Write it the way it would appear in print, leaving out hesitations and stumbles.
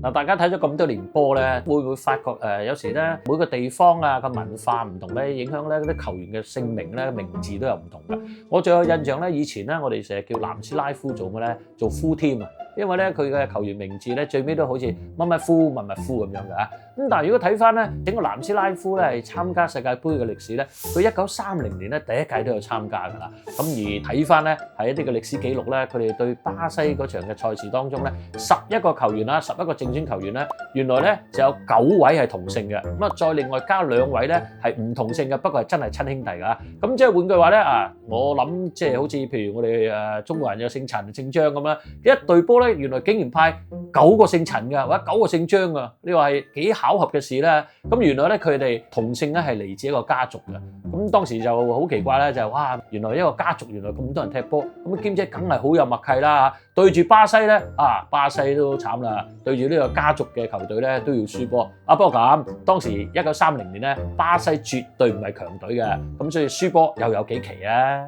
嗱，大家睇咗咁多年波咧，會唔會發覺有時咧每個地方啊個文化唔同咧，影響咧嗰啲球員嘅姓名咧名字都有唔同㗎。我最有印象咧，以前咧我哋成日叫南斯拉夫做嘅咧做夫添啊，因為咧佢嘅球員名字咧最尾都好似乜乜夫乜乜夫咁樣嘅啊。咁但係如果睇翻咧整個南斯拉夫咧係參加世界盃嘅歷史咧，佢1930年咧第一屆都有參加㗎啦。咁而睇翻咧係一啲嘅歷史記錄咧，佢哋對巴西嗰場嘅賽事當中咧，11個球員啦，11個正選球員咧，原來咧就有9位係同姓嘅，咁啊再另外加2位咧係唔同姓嘅，不過係真係親兄弟㗎。咁即係換句話咧啊，我諗即係好似譬如我哋中國人有姓陳、姓張咁啦，一隊波咧原來竟然派9個姓陳㗎，或者9個姓張㗎，你話係幾巧合嘅事咧？咁原來咧佢哋同姓咧係嚟自一個家族嘅，咁當時就好奇怪咧，就係哇原來一個家族原來咁多人踢波，咁兼且梗係好有默契啦。對住巴西咧巴西都慘啦，對住呢個家族嘅球隊咧都要輸波。不過咁當時1930年咧，巴西絕對唔係強隊嘅，咁所以輸波又有幾奇啊！